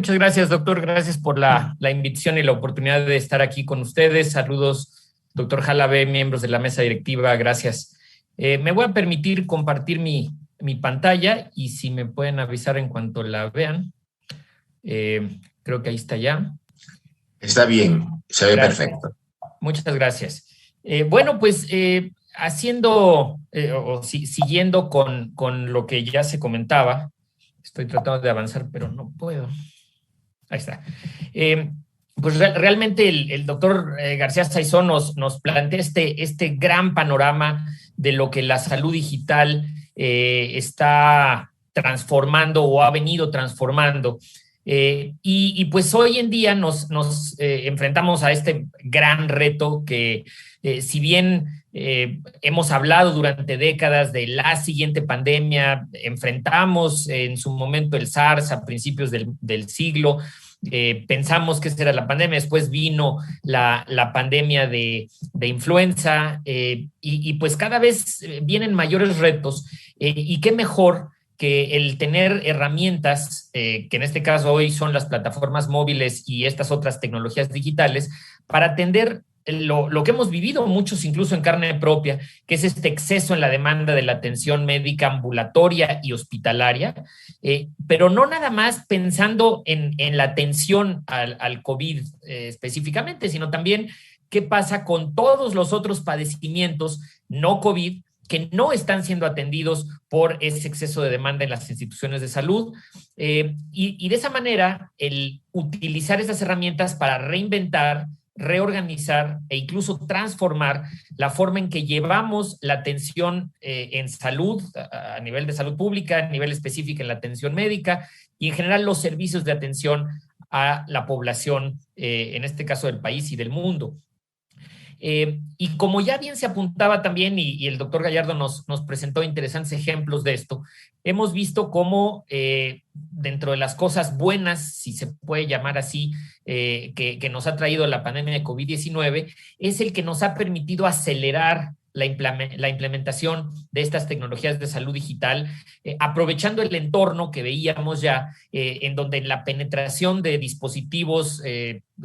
Muchas gracias, doctor. Gracias por la invitación y la oportunidad de estar aquí con ustedes. Saludos, doctor Jalabe, miembros de la mesa directiva. Gracias. Me voy a permitir compartir mi pantalla y si me pueden avisar en cuanto la vean. Creo que ahí está ya. Está bien, se ve perfecto. Muchas gracias. Bueno, pues siguiendo con lo que ya se comentaba, estoy tratando de avanzar, pero no puedo. Ahí está. Pues realmente el doctor García Saizón nos plantea este gran panorama de lo que la salud digital está transformando o ha venido transformando. Pues hoy en día nos enfrentamos a este gran reto que si bien hemos hablado durante décadas de la siguiente pandemia, enfrentamos en su momento el SARS a principios del siglo, pensamos que esa era la pandemia, después vino la pandemia de influenza pues cada vez vienen mayores retos y qué mejor que el tener herramientas, que en este caso hoy son las plataformas móviles y estas otras tecnologías digitales, para atender lo que hemos vivido muchos incluso en carne propia, que es este exceso en la demanda de la atención médica ambulatoria y hospitalaria, pero no nada más pensando en la atención al COVID específicamente, sino también qué pasa con todos los otros padecimientos no COVID que no están siendo atendidos por ese exceso de demanda en las instituciones de salud. De esa manera, el utilizar esas herramientas para reinventar, reorganizar e incluso transformar la forma en que llevamos la atención en salud, a nivel de salud pública, a nivel específico en la atención médica y en general los servicios de atención a la población, en este caso del país y del mundo. Y como ya bien se apuntaba también, y el doctor Gallardo nos presentó interesantes ejemplos de esto, hemos visto cómo dentro de las cosas buenas, si se puede llamar así, que nos ha traído la pandemia de COVID-19, es el que nos ha permitido acelerar la implementación de estas tecnologías de salud digital, aprovechando el entorno que veíamos ya, en donde la penetración de dispositivos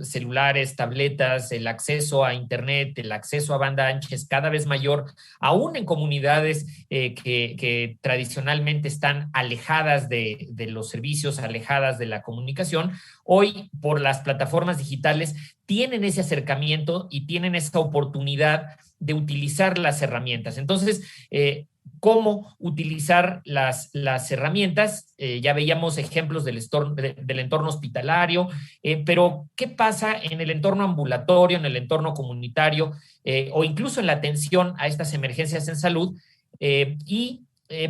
celulares, tabletas, el acceso a internet, el acceso a banda ancha es cada vez mayor, aún en comunidades que tradicionalmente están alejadas de los servicios, alejadas de la comunicación. Hoy, por las plataformas digitales, tienen ese acercamiento y tienen esa oportunidad de utilizar las herramientas. Entonces, ¿cómo utilizar las herramientas? Ya veíamos ejemplos del entorno hospitalario, pero ¿qué pasa en el entorno ambulatorio, en el entorno comunitario o incluso en la atención a estas emergencias en salud?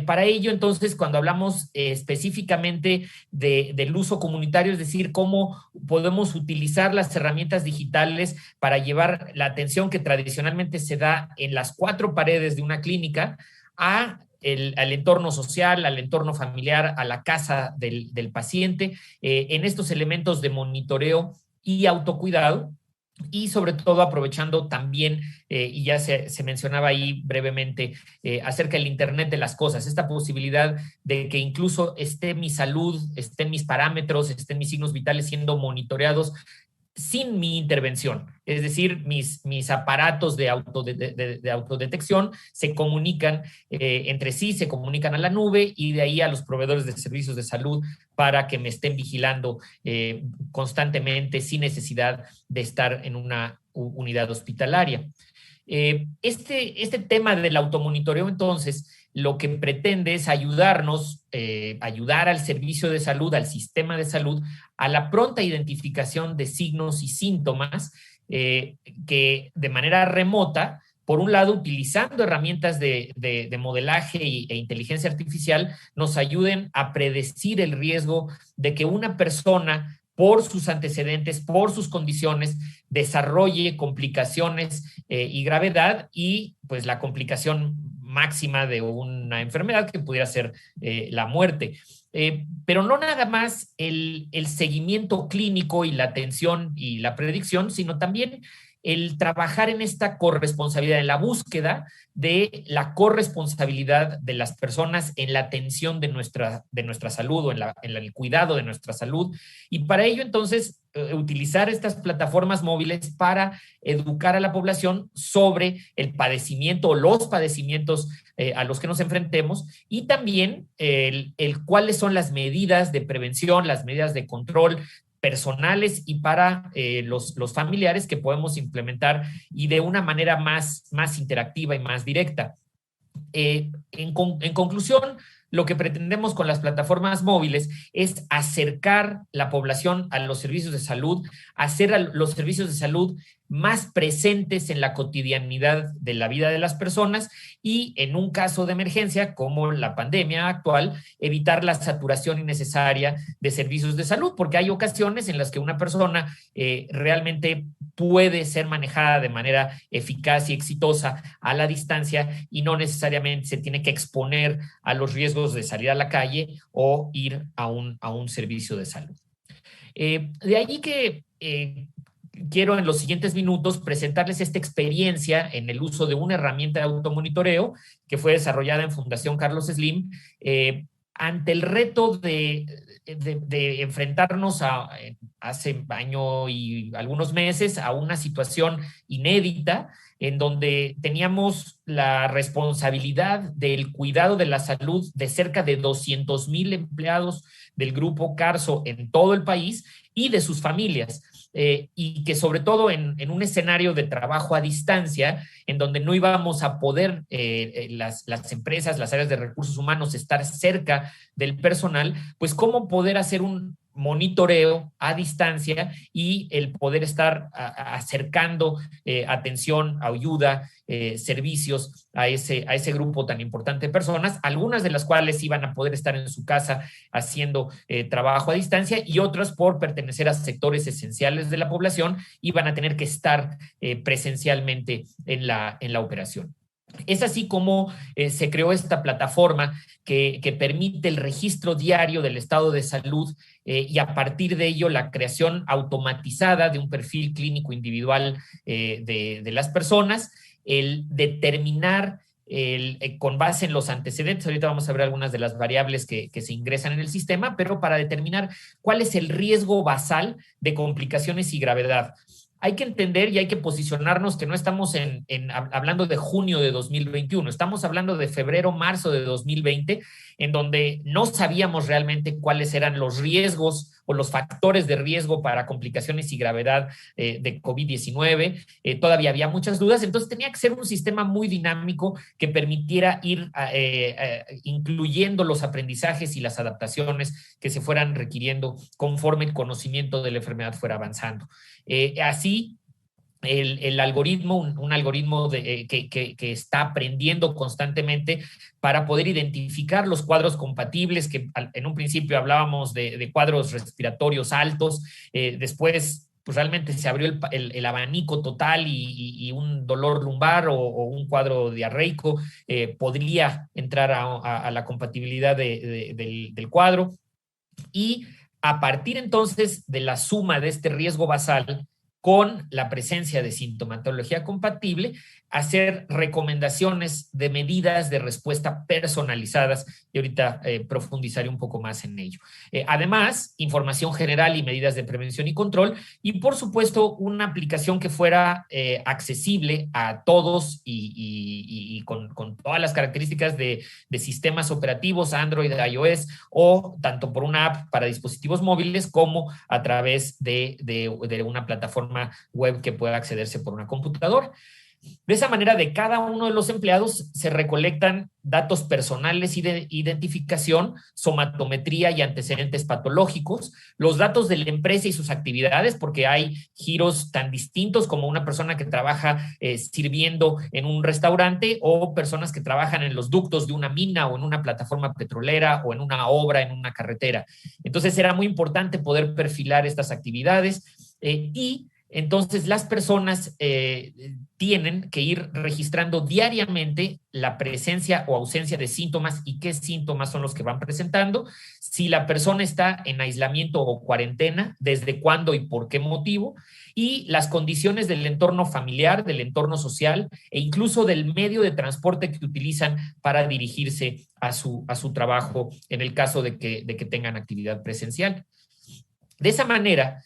Para ello, entonces, cuando hablamos específicamente del uso comunitario, es decir, cómo podemos utilizar las herramientas digitales para llevar la atención que tradicionalmente se da en las cuatro paredes de una clínica al entorno social, al entorno familiar, a la casa del paciente, en estos elementos de monitoreo y autocuidado. Y sobre todo aprovechando también, y ya se mencionaba ahí brevemente, acerca del Internet de las cosas, esta posibilidad de que incluso esté mi salud, estén mis parámetros, estén mis signos vitales siendo monitoreados sin mi intervención. Es decir, mis aparatos de autodetección se comunican entre sí, se comunican a la nube y de ahí a los proveedores de servicios de salud para que me estén vigilando constantemente sin necesidad de estar en una unidad hospitalaria. Este tema del automonitoreo, entonces, lo que pretende es ayudarnos, ayudar al servicio de salud, al sistema de salud, a la pronta identificación de signos y síntomas que de manera remota, por un lado, utilizando herramientas de modelaje e inteligencia artificial, nos ayuden a predecir el riesgo de que una persona, por sus antecedentes, por sus condiciones, desarrolle complicaciones y gravedad y pues la complicación máxima de una enfermedad que pudiera ser la muerte. Pero no nada más el seguimiento clínico y la atención y la predicción, sino también el trabajar en esta corresponsabilidad, en la búsqueda de la corresponsabilidad de las personas en la atención de nuestra salud o en el cuidado de nuestra salud. Y para ello, entonces, utilizar estas plataformas móviles para educar a la población sobre el padecimiento o los padecimientos a los que nos enfrentemos, y también cuáles son las medidas de prevención, las medidas de control personales y para los familiares que podemos implementar y de una manera más interactiva y más directa. En conclusión, lo que pretendemos con las plataformas móviles es acercar la población a los servicios de salud, hacer a los servicios de salud más presentes en la cotidianidad de la vida de las personas y, en un caso de emergencia como la pandemia actual, evitar la saturación innecesaria de servicios de salud, porque hay ocasiones en las que una persona realmente puede ser manejada de manera eficaz y exitosa a la distancia y no necesariamente se tiene que exponer a los riesgos de salir a la calle o ir a un servicio de salud. De allí que quiero en los siguientes minutos presentarles esta experiencia en el uso de una herramienta de automonitoreo que fue desarrollada en Fundación Carlos Slim ante el reto de enfrentarnos hace año y algunos meses a una situación inédita en donde teníamos la responsabilidad del cuidado de la salud de cerca de 200,000 empleados del Grupo Carso en todo el país y de sus familias. Y que sobre todo en un escenario de trabajo a distancia, en donde no íbamos a poder las empresas, las áreas de recursos humanos estar cerca del personal, pues cómo poder hacer un monitoreo a distancia y el poder estar acercando atención, ayuda, servicios a ese grupo tan importante de personas, algunas de las cuales iban a poder estar en su casa haciendo trabajo a distancia y otras, por pertenecer a sectores esenciales de la población, iban a tener que estar presencialmente en la operación. Es así como se creó esta plataforma que permite el registro diario del estado de salud y a partir de ello la creación automatizada de un perfil clínico individual de las personas, el determinar con base en los antecedentes. Ahorita vamos a ver algunas de las variables que se ingresan en el sistema, pero para determinar cuál es el riesgo basal de complicaciones y gravedad. Hay que entender y hay que posicionarnos que no estamos hablando de junio de 2021, estamos hablando de febrero, marzo de 2020, en donde no sabíamos realmente cuáles eran los riesgos o los factores de riesgo para complicaciones y gravedad de COVID-19. Todavía había muchas dudas, entonces tenía que ser un sistema muy dinámico que permitiera ir incluyendo los aprendizajes y las adaptaciones que se fueran requiriendo conforme el conocimiento de la enfermedad fuera avanzando. Así, el algoritmo, un algoritmo que está aprendiendo constantemente para poder identificar los cuadros compatibles, que en un principio hablábamos de cuadros respiratorios altos, después pues realmente se abrió el abanico total y un dolor lumbar o un cuadro diarreico podría entrar a la compatibilidad del cuadro. Y a partir entonces de la suma de este riesgo basal con la presencia de sintomatología compatible, hacer recomendaciones de medidas de respuesta personalizadas, y ahorita profundizaré un poco más en ello. Además, información general y medidas de prevención y control, y por supuesto una aplicación que fuera accesible a todos y con todas las características de sistemas operativos, Android, iOS, o tanto por una app para dispositivos móviles como a través de una plataforma web que pueda accederse por una computadora. De esa manera, de cada uno de los empleados se recolectan datos personales y de identificación, somatometría y antecedentes patológicos, los datos de la empresa y sus actividades, porque hay giros tan distintos como una persona que trabaja sirviendo en un restaurante o personas que trabajan en los ductos de una mina o en una plataforma petrolera o en una obra, en una carretera. Entonces era muy importante poder perfilar estas actividades y Entonces, las personas tienen que ir registrando diariamente la presencia o ausencia de síntomas y qué síntomas son los que van presentando, si la persona está en aislamiento o cuarentena, desde cuándo y por qué motivo, y las condiciones del entorno familiar, del entorno social e incluso del medio de transporte que utilizan para dirigirse a su trabajo en el caso de que tengan actividad presencial. De esa manera,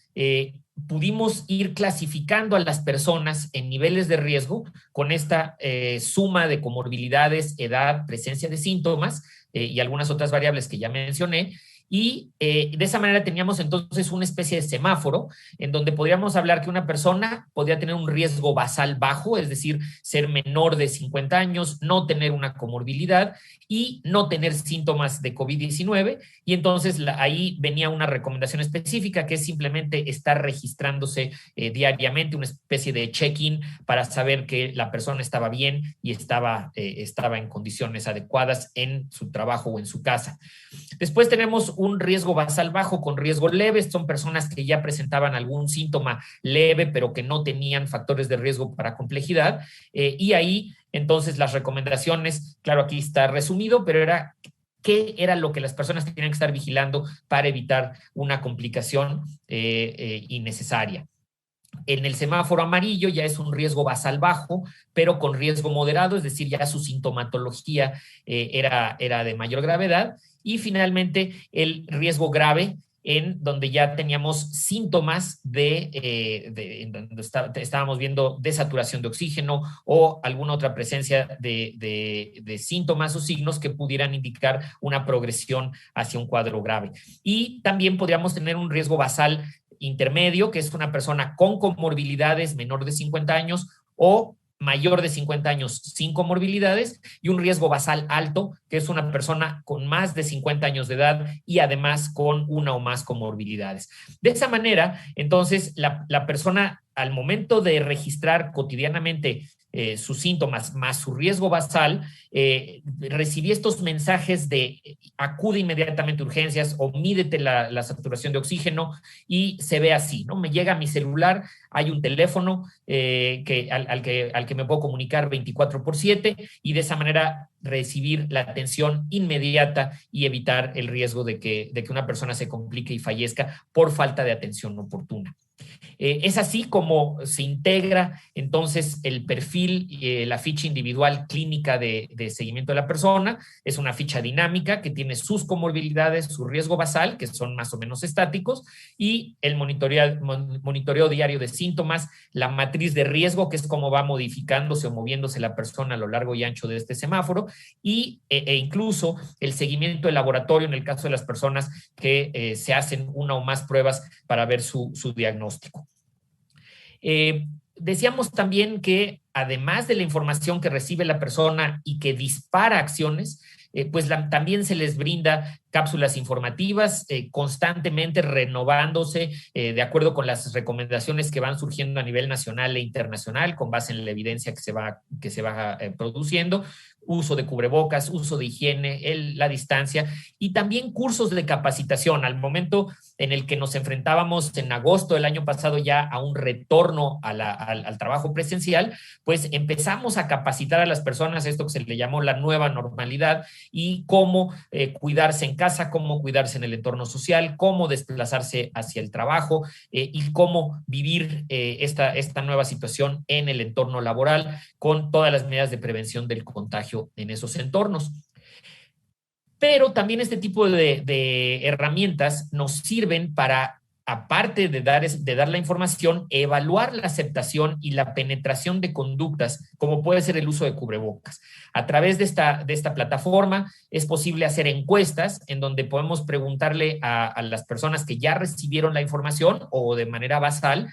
pudimos ir clasificando a las personas en niveles de riesgo con esta suma de comorbilidades, edad, presencia de síntomas y algunas otras variables que ya mencioné. Y de esa manera teníamos entonces una especie de semáforo en donde podríamos hablar que una persona podría tener un riesgo basal bajo, es decir, ser menor de 50 años, no tener una comorbilidad y no tener síntomas de COVID-19. Y entonces ahí venía una recomendación específica que es simplemente estar registrándose diariamente, una especie de check-in para saber que la persona estaba bien y estaba en condiciones adecuadas en su trabajo o en su casa. Después tenemos un riesgo basal bajo con riesgo leve. Son personas que ya presentaban algún síntoma leve, pero que no tenían factores de riesgo para complejidad. Y ahí, entonces, las recomendaciones, claro, aquí está resumido, pero era qué era lo que las personas tenían que estar vigilando para evitar una complicación innecesaria. En el semáforo amarillo ya es un riesgo basal bajo, pero con riesgo moderado, es decir, ya su sintomatología era de mayor gravedad. Y finalmente el riesgo grave, en donde ya teníamos síntomas en donde estábamos viendo desaturación de oxígeno o alguna otra presencia de síntomas o signos que pudieran indicar una progresión hacia un cuadro grave. Y también podríamos tener un riesgo basal intermedio, que es una persona con comorbilidades menor de 50 años o mayor de 50 años sin comorbilidades, y un riesgo basal alto, que es una persona con más de 50 años de edad y además con una o más comorbilidades. De esa manera, entonces, la persona al momento de registrar cotidianamente sus síntomas más su riesgo basal, recibí estos mensajes de acude inmediatamente a urgencias o mídete la saturación de oxígeno, y se ve así, ¿no? Me llega a mi celular, hay un teléfono al que me puedo comunicar 24/7 y de esa manera recibir la atención inmediata y evitar el riesgo de que una persona se complique y fallezca por falta de atención oportuna. Es así como se integra entonces el perfil, la ficha individual clínica de seguimiento de la persona. Es una ficha dinámica que tiene sus comorbilidades, su riesgo basal, que son más o menos estáticos, y el monitoreo diario de síntomas, la matriz de riesgo, que es cómo va modificándose o moviéndose la persona a lo largo y ancho de este semáforo, y incluso el seguimiento de laboratorio en el caso de las personas que se hacen una o más pruebas para ver su diagnóstico. Decíamos también que además de la información que recibe la persona y que dispara acciones, pues también se les brinda cápsulas informativas constantemente renovándose de acuerdo con las recomendaciones que van surgiendo a nivel nacional e internacional con base en la evidencia que se va produciendo. Uso de cubrebocas, uso de higiene, la distancia y también cursos de capacitación. Al momento en el que nos enfrentábamos en agosto del año pasado ya a un retorno al trabajo presencial, pues empezamos a capacitar a las personas, esto que se le llamó la nueva normalidad, y cómo cuidarse en casa, cómo cuidarse en el entorno social, cómo desplazarse hacia el trabajo y cómo vivir esta nueva situación en el entorno laboral con todas las medidas de prevención del contagio en esos entornos. Pero también este tipo de herramientas nos sirven para, aparte de dar la información, evaluar la aceptación y la penetración de conductas, como puede ser el uso de cubrebocas. A través de esta plataforma es posible hacer encuestas en donde podemos preguntarle a las personas que ya recibieron la información o de manera basal,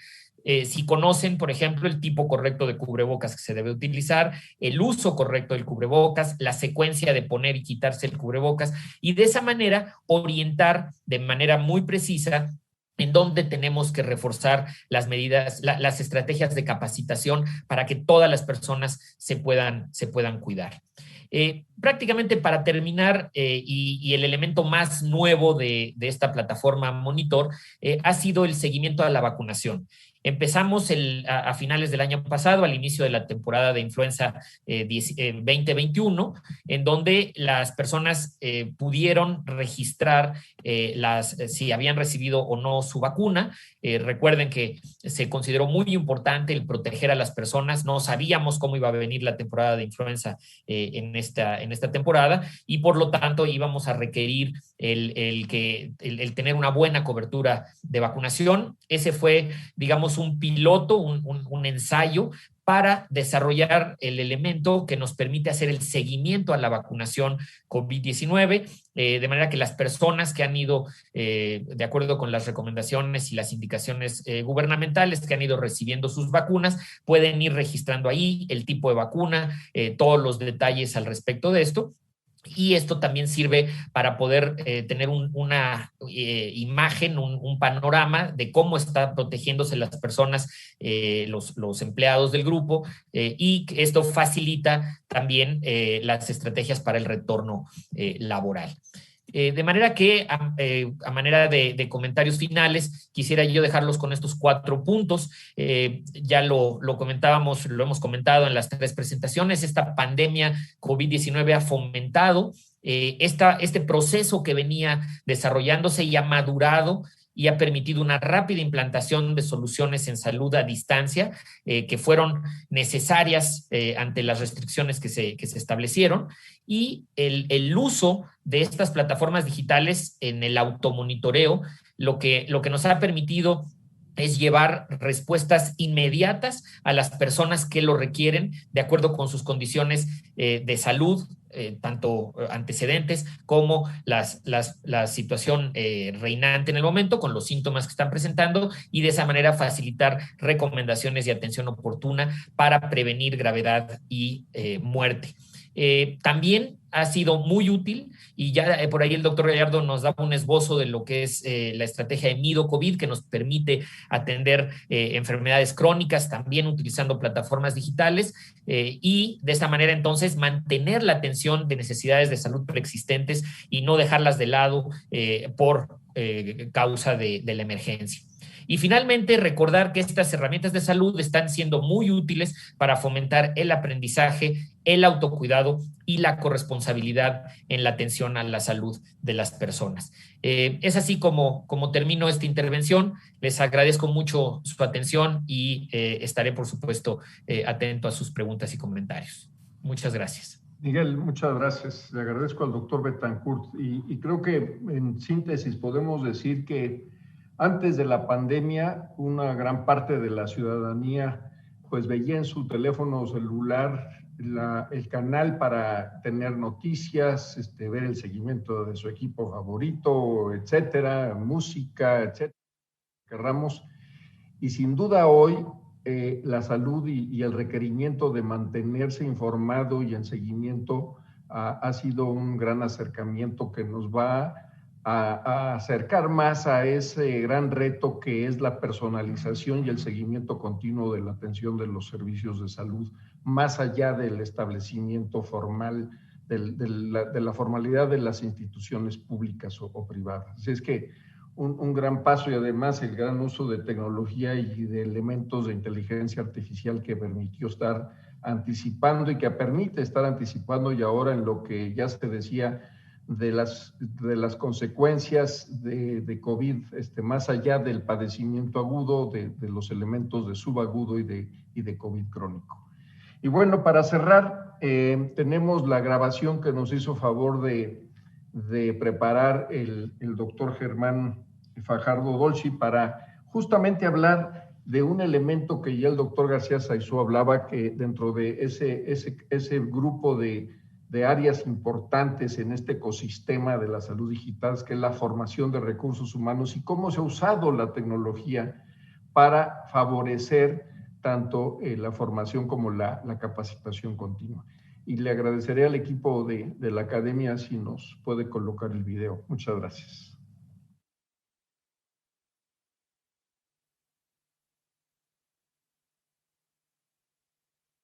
si conocen, por ejemplo, el tipo correcto de cubrebocas que se debe utilizar, el uso correcto del cubrebocas, la secuencia de poner y quitarse el cubrebocas, y de esa manera orientar de manera muy precisa en dónde tenemos que reforzar las medidas, las estrategias de capacitación para que todas las personas se puedan cuidar. Prácticamente para terminar, y el elemento más nuevo de esta plataforma Monitor ha sido el seguimiento a la vacunación. Empezamos a finales del año pasado, al inicio de la temporada de influenza 2021, en donde las personas pudieron registrar si habían recibido o no su vacuna. Recuerden que se consideró muy importante el proteger a las personas. No sabíamos cómo iba a venir la temporada de influenza en esta temporada, y por lo tanto íbamos a requerir el tener una buena cobertura de vacunación. Ese fue, digamos, un piloto, un ensayo para desarrollar el elemento que nos permite hacer el seguimiento a la vacunación COVID-19, de manera que las personas que han ido, de acuerdo con las recomendaciones y las indicaciones gubernamentales, que han ido recibiendo sus vacunas, pueden ir registrando ahí el tipo de vacuna, todos los detalles al respecto de esto. Y esto también sirve para poder tener una imagen, un panorama de cómo están protegiéndose las personas, los empleados del grupo, y esto facilita también las estrategias para el retorno laboral. De manera que, a manera de comentarios finales, quisiera yo dejarlos con estos 4 puntos. Ya lo comentábamos, lo hemos comentado en las 3 presentaciones. Esta pandemia COVID-19 ha fomentado este proceso que venía desarrollándose y ha madurado y ha permitido una rápida implantación de soluciones en salud a distancia que fueron necesarias ante las restricciones que se establecieron, y el uso de estas plataformas digitales en el automonitoreo, lo que nos ha permitido es llevar respuestas inmediatas a las personas que lo requieren de acuerdo con sus condiciones de salud, tanto antecedentes como la situación reinante en el momento, con los síntomas que están presentando, y de esa manera facilitar recomendaciones y atención oportuna para prevenir gravedad y muerte. También ha sido muy útil, y ya por ahí el doctor Gallardo nos da un esbozo de lo que es la estrategia de Mido COVID, que nos permite atender enfermedades crónicas también utilizando plataformas digitales, y de esta manera entonces mantener la atención de necesidades de salud preexistentes y no dejarlas de lado por causa de la emergencia. Y finalmente, recordar que estas herramientas de salud están siendo muy útiles para fomentar el aprendizaje, el autocuidado y la corresponsabilidad en la atención a la salud de las personas. Es así como termino esta intervención. Les agradezco mucho su atención y estaré, por supuesto, atento a sus preguntas y comentarios. Muchas gracias. Miguel, muchas gracias. Le agradezco al doctor Betancourt, y creo que en síntesis podemos decir que antes de la pandemia, una gran parte de la ciudadanía pues veía en su teléfono celular el canal para tener noticias, ver el seguimiento de su equipo favorito, etcétera, música, etcétera, querramos. Y sin duda hoy la salud y el requerimiento de mantenerse informado y en seguimiento ha sido un gran acercamiento que nos va a acercar más a ese gran reto que es la personalización y el seguimiento continuo de la atención de los servicios de salud, más allá del establecimiento formal, de la formalidad de las instituciones públicas o privadas. Así es que un gran paso, y además el gran uso de tecnología y de elementos de inteligencia artificial que permitió estar anticipando y que permite estar anticipando, y ahora en lo que ya se decía de las consecuencias de COVID, más allá del padecimiento agudo, de los elementos de subagudo y de COVID crónico. Y bueno, para cerrar, tenemos la grabación que nos hizo favor de preparar el doctor Germán Fajardo Dolci para justamente hablar de un elemento que ya el doctor García Saizó hablaba, que dentro de ese grupo de áreas importantes en este ecosistema de la salud digital, que es la formación de recursos humanos y cómo se ha usado la tecnología para favorecer tanto la formación como la capacitación continua. Y le agradeceré al equipo de la academia si nos puede colocar el video. Muchas gracias.